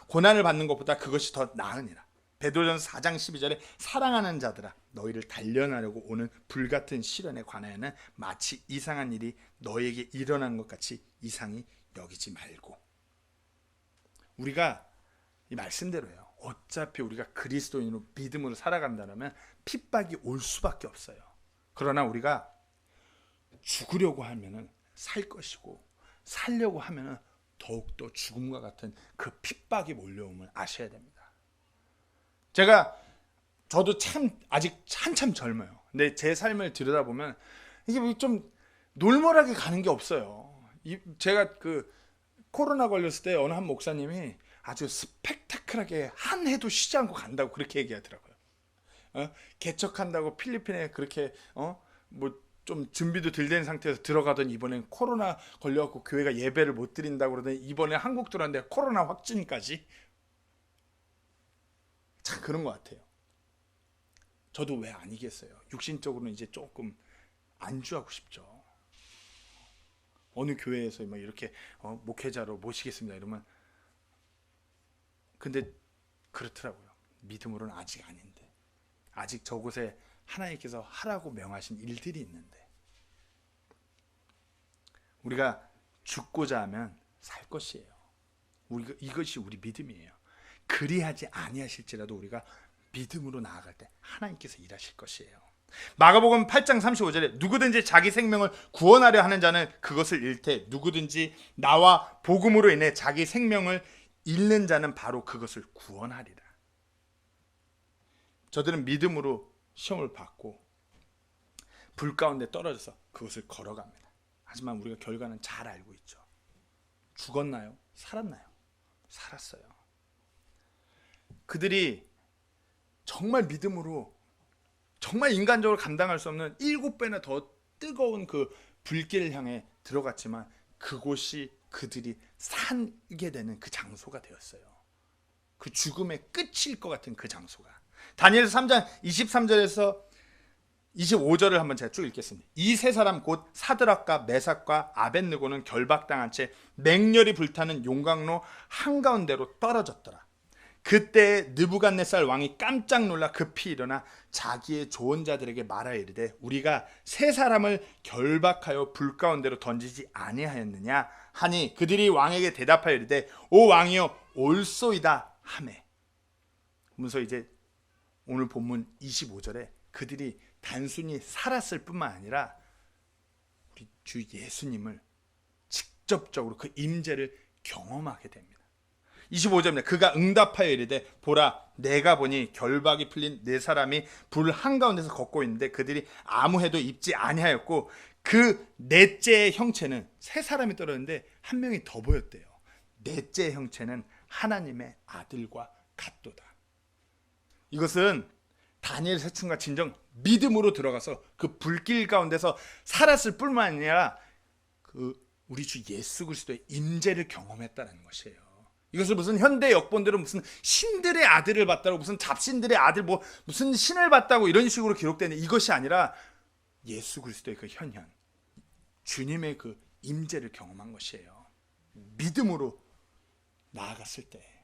고난을 받는 것보다 그것이 더 나으니라. 베드로전서 4장 12절에 사랑하는 자들아 너희를 단련하려고 오는 불같은 시련에 관하여는 마치 이상한 일이 너희에게 일어난 것 같이 이상히 여기지 말고. 우리가 이 말씀대로예요. 어차피 우리가 그리스도인으로 믿음으로 살아간다면 핍박이 올 수밖에 없어요. 그러나 우리가 죽으려고 하면은 살 것이고 살려고 하면은 더욱더 죽음과 같은 그 핍박이 몰려옴을 아셔야 됩니다. 저도 참 아직 한참 젊어요. 근데 제 삶을 들여다보면 이게 좀 놀멀하게 가는 게 없어요. 제가 그 코로나 걸렸을 때 어느 한 목사님이 아주 스펙타클하게 한 해도 쉬지 않고 간다고 그렇게 얘기하더라고요. 개척한다고 필리핀에 그렇게 뭐 좀 준비도 덜 된 상태에서 들어가던 이번엔 코로나 걸려갖고 교회가 예배를 못 드린다고 그러더니 이번에 한국 들어왔는데 코로나 확진까지. 참 그런 것 같아요. 저도 왜 아니겠어요. 육신적으로는 이제 조금 안주하고 싶죠. 어느 교회에서 막 이렇게 목회자로 모시겠습니다 이러면 근데 그렇더라고요. 믿음으로는 아직 아닌데 아직 저곳에 하나님께서 하라고 명하신 일들이 있는데 우리가 죽고자 하면 살 것이에요. 이것이 우리 믿음이에요. 그리하지 아니하실지라도 우리가 믿음으로 나아갈 때 하나님께서 일하실 것이에요. 마가복음 8장 35절에 누구든지 자기 생명을 구원하려 하는 자는 그것을 잃되 누구든지 나와 복음으로 인해 자기 생명을 잃는 자는 바로 그것을 구원하리라. 저들은 믿음으로 시험을 받고 불 가운데 떨어져서 그것을 걸어갑니다. 하지만 우리가 결과는 잘 알고 있죠. 죽었나요? 살았나요? 살았어요. 그들이 정말 믿음으로 정말 인간적으로 감당할 수 없는 7배나 더 뜨거운 그 불길을 향해 들어갔지만 그곳이 그들이 살게 되는 그 장소가 되었어요. 그 죽음의 끝일 것 같은 그 장소가. 다니엘서 3장 23절에서 25절을 한번 제가 쭉 읽겠습니다. 이 세 사람 곧 사드락과 메삭과 아벳느고는 결박당한 채 맹렬히 불타는 용광로 한가운데로 떨어졌더라. 그때 느부갓네살 왕이 깜짝 놀라 급히 일어나 자기의 조언자들에게 말하여 이르되 우리가 세 사람을 결박하여 불 가운데로 던지지 아니하였느냐 하니 그들이 왕에게 대답하여 이르되 오 왕이여 올소이다 하매. 그러면서 이제 오늘 본문 25절에 그들이 단순히 살았을 뿐만 아니라 우리 주 예수님을 직접적으로 그 임재를 경험하게 됩니다. 25절입니다. 그가 응답하여 이르되 보라 내가 보니 결박이 풀린 네 사람이 불 한가운데서 걷고 있는데 그들이 아무 해도 입지 아니하였고 그 넷째의 형체는 세 사람이 떨어졌는데 한 명이 더 보였대요. 넷째의 형체는 하나님의 아들과 같도다. 이것은 다니엘 세층과 진정 믿음으로 들어가서 그 불길 가운데서 살았을 뿐만 아니라 그 우리 주 예수 그리스도의 임재를 경험했다는 것이에요. 이것을 무슨 현대 역본들은 무슨 신들의 아들을 봤다고 무슨 잡신들의 아들 뭐 무슨 신을 봤다고 이런 식으로 기록되는 이것이 아니라 예수 그리스도의 그 현현 주님의 그 임재를 경험한 것이에요. 믿음으로 나아갔을 때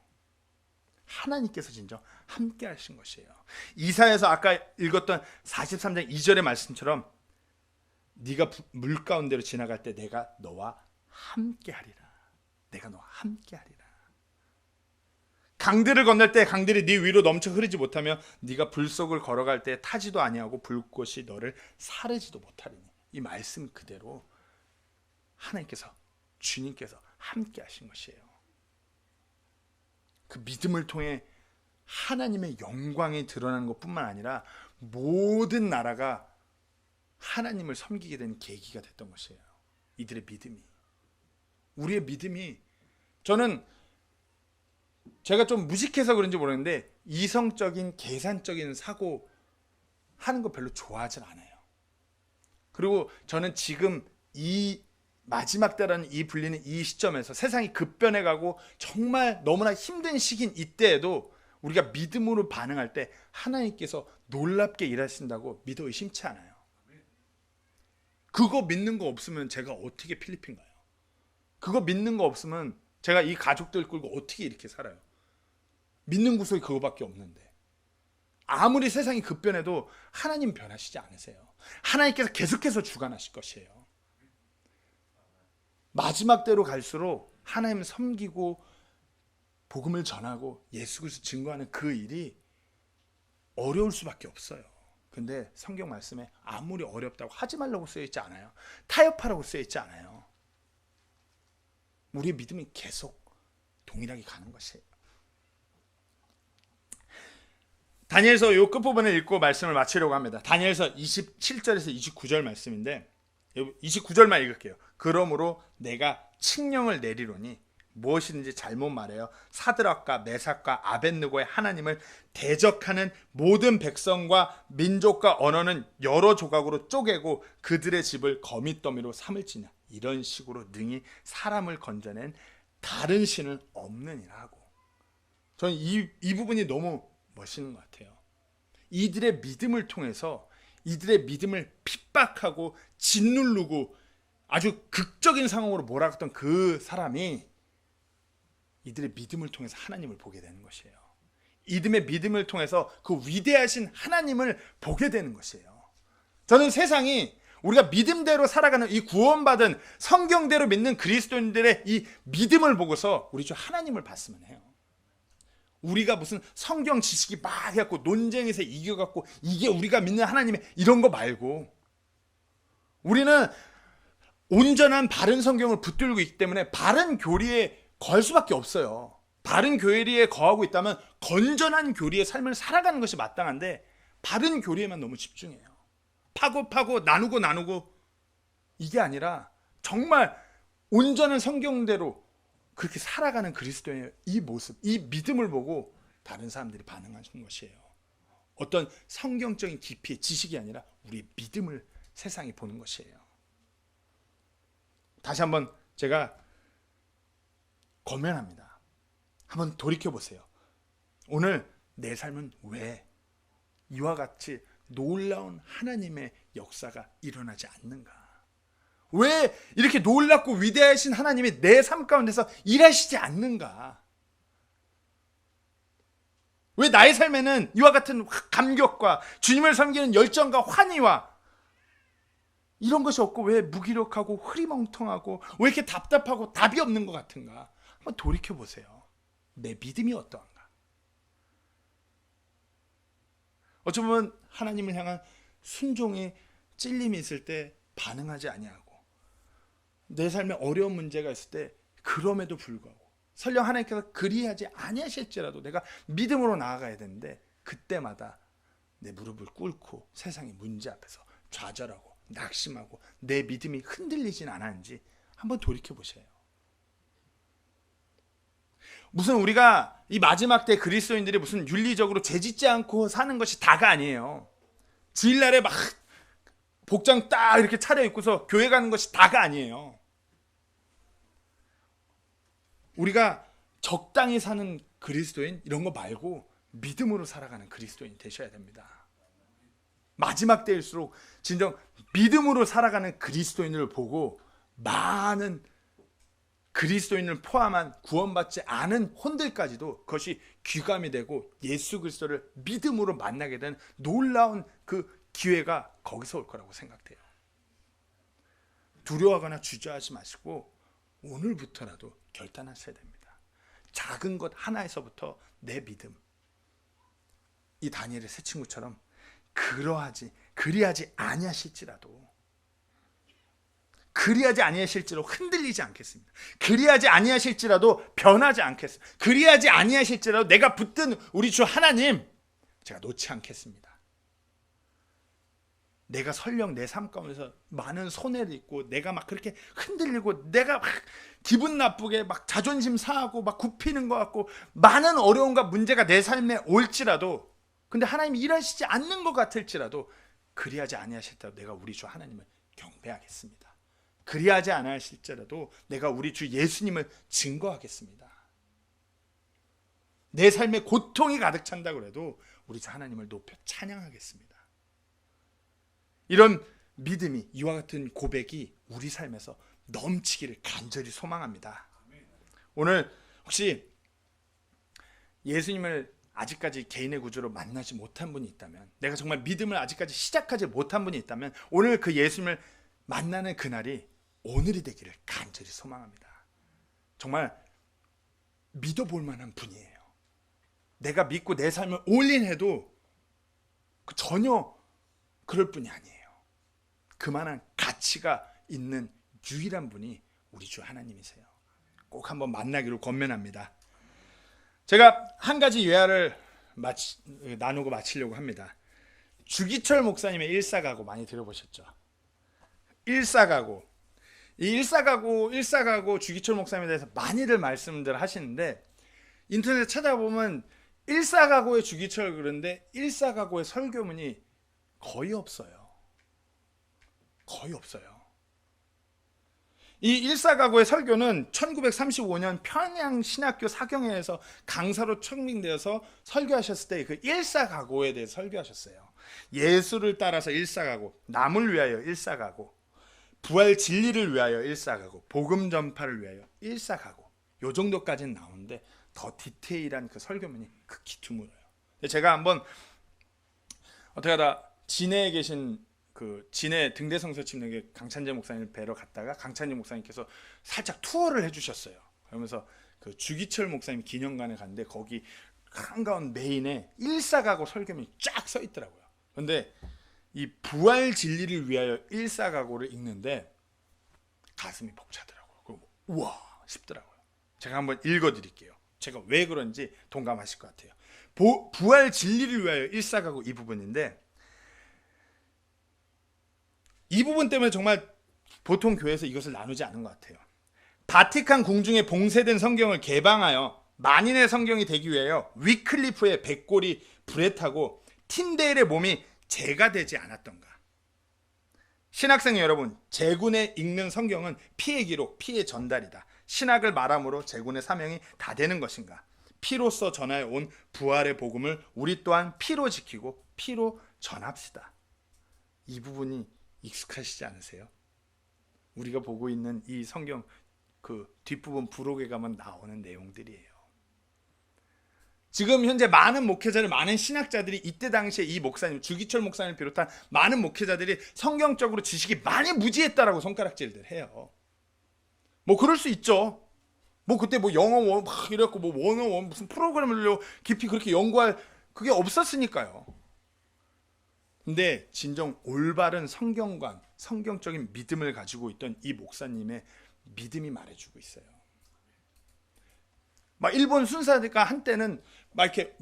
하나님께서 진정 함께 하신 것이에요. 이사야에서 아까 읽었던 43장 2절의 말씀처럼 네가 물 가운데로 지나갈 때 내가 너와 함께 하리라. 내가 너와 함께 하리라. 강들을 건널 때 강들이 네 위로 넘쳐 흐르지 못하며 네가 불 속을 걸어갈 때 타지도 아니하고 불꽃이 너를 사르지도 못하리니. 이 말씀 그대로 하나님께서 주님께서 함께 하신 것이에요. 그 믿음을 통해 하나님의 영광이 드러나는 것뿐만 아니라 모든 나라가 하나님을 섬기게 된 계기가 됐던 것이에요. 이들의 믿음이. 우리의 믿음이 저는 제가 좀 무식해서 그런지 모르겠는데 이성적인 계산적인 사고 하는 거 별로 좋아하진 않아요. 그리고 저는 지금 이 마지막 때라는 이 불리는 이 시점에서 세상이 급변해가고 정말 너무나 힘든 시기인 이때에도 우리가 믿음으로 반응할 때 하나님께서 놀랍게 일하신다고 믿어 의심치 않아요. 그거 믿는 거 없으면 제가 어떻게 필리핀 가요? 그거 믿는 거 없으면 제가 이 가족들 끌고 어떻게 이렇게 살아요? 믿는 구석이 그거밖에 없는데 아무리 세상이 급변해도 하나님 변하시지 않으세요. 하나님께서 계속해서 주관하실 것이에요. 마지막 때로 갈수록 하나님을 섬기고 복음을 전하고 예수 그리스도 증거하는 그 일이 어려울 수밖에 없어요. 근데 성경 말씀에 아무리 어렵다고 하지 말라고 쓰여있지 않아요. 타협하라고 쓰여있지 않아요. 우리의 믿음이 계속 동일하게 가는 것이에요. 다니엘서 요 끝부분을 읽고 말씀을 마치려고 합니다. 다니엘서 27절에서 29절 말씀인데 29절만 읽을게요. 그러므로 내가 칙령을 내리노니 무엇이든지 잘못 말하여 사드락과 메삭과 아벳느고의 하나님을 대적하는 모든 백성과 민족과 언어는 여러 조각으로 쪼개고 그들의 집을 거밋더미로 삼을지냐. 이런 식으로 능히 사람을 건져낸 다른 신은 없느니라 하고. 저는 이 부분이 너무 멋있는 것 같아요. 이들의 믿음을 통해서 이들의 믿음을 핍박하고 짓누르고 아주 극적인 상황으로 몰아갔던 그 사람이 이들의 믿음을 통해서 하나님을 보게 되는 것이에요. 이들의 믿음을 통해서 그 위대하신 하나님을 보게 되는 것이에요. 저는 세상이 우리가 믿음대로 살아가는 이 구원받은 성경대로 믿는 그리스도인들의 이 믿음을 보고서 우리 주 하나님을 봤으면 해요. 우리가 무슨 성경 지식이 막 해갖고 논쟁에서 이겨갖고 이게 우리가 믿는 하나님의 이런 거 말고 우리는 온전한 바른 성경을 붙들고 있기 때문에 바른 교리에 거할 수밖에 없어요. 바른 교리에 거하고 있다면 건전한 교리의 삶을 살아가는 것이 마땅한데 바른 교리에만 너무 집중해요. 파고 나누고 이게 아니라 정말 온전한 성경대로 그렇게 살아가는 그리스도의 이 모습, 이 믿음을 보고 다른 사람들이 반응하는 것이에요. 어떤 성경적인 깊이의 지식이 아니라 우리의 믿음을 세상이 보는 것이에요. 다시 한번 제가 권면합니다. 한번 돌이켜보세요. 오늘 내 삶은 왜 이와 같이 놀라운 하나님의 역사가 일어나지 않는가? 왜 이렇게 놀랍고 위대하신 하나님이 내 삶 가운데서 일하시지 않는가? 왜 나의 삶에는 이와 같은 감격과 주님을 섬기는 열정과 환희와 이런 것이 없고 왜 무기력하고 흐리멍텅하고 왜 이렇게 답답하고 답이 없는 것 같은가? 한번 돌이켜보세요. 내 믿음이 어떠한가? 어쩌면 하나님을 향한 순종의 찔림이 있을 때 반응하지 아니하고, 내 삶에 어려운 문제가 있을 때 그럼에도 불구하고 설령 하나님께서 그리하지 아니하실지라도 내가 믿음으로 나아가야 되는데, 그때마다 내 무릎을 꿇고 세상의 문제 앞에서 좌절하고 낙심하고 내 믿음이 흔들리진 않았는지 한번 돌이켜 보세요. 무슨 우리가 이 마지막 때 그리스도인들이 무슨 윤리적으로 죄짓지 않고 사는 것이 다가 아니에요. 주일날에 막 복장 딱 이렇게 차려입고서 교회 가는 것이 다가 아니에요. 우리가 적당히 사는 그리스도인 이런 거 말고 믿음으로 살아가는 그리스도인이 되셔야 됩니다. 마지막 때일수록 진정 믿음으로 살아가는 그리스도인을 보고 많은 그리스도인을 포함한 구원받지 않은 혼들까지도 그것이 귀감이 되고 예수 그리스도를 믿음으로 만나게 된 놀라운 그 기회가 거기서 올 거라고 생각돼요. 두려워하거나 주저하지 마시고 오늘부터라도 결단하셔야 됩니다. 작은 것 하나에서부터 내 믿음, 이 다니엘의 세 친구처럼 그리하지 아니하실지라도, 그리하지 아니하실지라도 흔들리지 않겠습니다. 그리하지 아니하실지라도 변하지 않겠습니다. 그리하지 아니하실지라도 내가 붙든 우리 주 하나님 제가 놓지 않겠습니다. 내가 설령 내 삶 가운데서 많은 손해를 입고 내가 막 그렇게 흔들리고 내가 막 기분 나쁘게 막 자존심 상하고 막 굽히는 것 같고 많은 어려움과 문제가 내 삶에 올지라도, 근데 하나님이 일하시지 않는 것 같을지라도 그리하지 아니하실지라도 내가 우리 주 하나님을 경배하겠습니다. 그리하지 아니하실지라도 내가 우리 주 예수님을 증거하겠습니다. 내 삶에 고통이 가득 찬다고 해도 우리 주 하나님을 높여 찬양하겠습니다. 이런 믿음이, 이와 같은 고백이 우리 삶에서 넘치기를 간절히 소망합니다. 오늘 혹시 예수님을 아직까지 개인의 구주로 만나지 못한 분이 있다면, 내가 정말 믿음을 아직까지 시작하지 못한 분이 있다면 오늘 그 예수님을 만나는 그날이 오늘이 되기를 간절히 소망합니다. 정말 믿어볼 만한 분이에요. 내가 믿고 내 삶을 올인해도 전혀 그럴 뿐이 아니에요. 그만한 가치가 있는 유일한 분이 우리 주 하나님이세요. 꼭 한번 만나기로 권면합니다. 제가 한 가지 예화를 나누고 마치려고 합니다. 주기철 목사님의 일사가고 많이 들어보셨죠? 일사가고, 이 일사가고 주기철 목사님에 대해서 많이들 말씀들 하시는데, 인터넷에 찾아보면 일사가고의 주기철 그런데 일사가고의 설교문이 거의 없어요. 거의 없어요. 이 일사가고의 설교는 1935년 평양신학교 사경회에서 강사로 청빙되어서 설교하셨을 때 그 일사가고에 대해 설교하셨어요. 예수를 따라서 일사가고, 남을 위하여 일사가고, 부활 진리를 위하여 일사가고, 복음 전파를 위하여 일사가고, 요 정도까지는 나오는데 더 디테일한 그 설교문이 극히 드물어요. 제가 한번 어떻게 하다 진해에 계신 그 진해 등대성서 침례교회 강찬재 목사님을 뵈러 갔다가 강찬재 목사님께서 살짝 투어를 해주셨어요. 그러면서 그 주기철 목사님 기념관에 갔는데 거기 한가운 메인에 일사가고 설교문이 쫙 써 있더라고요. 그런데 이 부활 진리를 위하여 일사가고를 읽는데 가슴이 벅차더라고요. 우와 싶더라고요. 제가 한번 읽어드릴게요. 제가 왜 그런지 동감하실 것 같아요. 부활 진리를 위하여 일사가고 이 부분인데, 이 부분 때문에 정말 보통 교회에서 이것을 나누지 않은 것 같아요. 바티칸 궁중에 봉쇄된 성경을 개방하여 만인의 성경이 되기 위하여 위클리프의 백골이 불에 타고 틴데일의 몸이 재가 되지 않았던가? 신학생 여러분, 제군에 읽는 성경은 피의 기록, 피의 전달이다. 신학을 말함으로 제군의 사명이 다 되는 것인가? 피로써 전하여 온 부활의 복음을 우리 또한 피로 지키고 피로 전합시다. 이 부분이 익숙하시지 않으세요? 우리가 보고 있는 이 성경 그 뒷부분 부록에 가면 나오는 내용들이에요. 지금 현재 많은 목회자들, 많은 신학자들이 이때 당시에 이 목사님, 주기철 목사님을 비롯한 많은 목회자들이 성경적으로 지식이 많이 무지했다라고 손가락질들 해요. 뭐 그럴 수 있죠. 뭐 그때 뭐 영어 막 이래갖고 뭐 원어원 무슨 프로그램을 깊이 그렇게 연구할 그게 없었으니까요. 근데 진정 올바른 성경관, 성경적인 믿음을 가지고 있던 이 목사님의 믿음이 말해주고 있어요. 막 일본 순사가 한때는 막 이렇게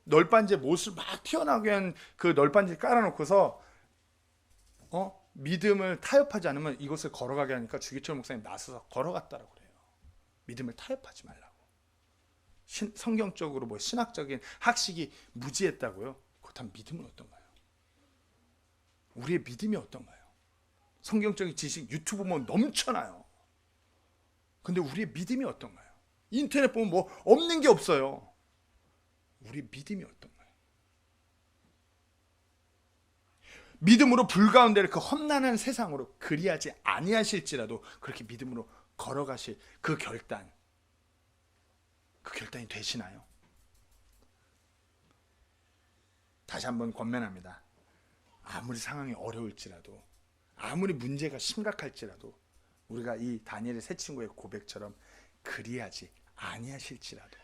널빤지에 못을 막 튀어나오게 한 그 널빤지를 깔아놓고서 믿음을 타협하지 않으면 이곳을 걸어가게 하니까 주기철 목사님 나서서 걸어갔다라고 그래요. 믿음을 타협하지 말라고. 성경적으로 뭐 신학적인 학식이 무지했다고요? 그렇다면 믿음은 어떤가요? 우리의 믿음이 어떤가요? 성경적인 지식 유튜브 보면 넘쳐나요. 근데 우리의 믿음이 어떤가요? 인터넷 보면 뭐 없는 게 없어요. 우리 믿음이 어떤가요? 믿음으로 불가운데를 그 험난한 세상으로 그리하지 아니하실지라도 그렇게 믿음으로 걸어가실 그 결단이 되시나요? 다시 한번 권면합니다. 아무리 상황이 어려울지라도, 아무리 문제가 심각할지라도 우리가 이 다니엘의 세 친구의 고백처럼 그리하지 아니하실지라도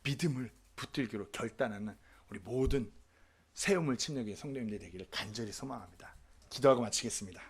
믿음을 붙들기로 결단하는 우리 모든 새우물 침략의 성도님들이 되기를 간절히 소망합니다. 기도하고 마치겠습니다.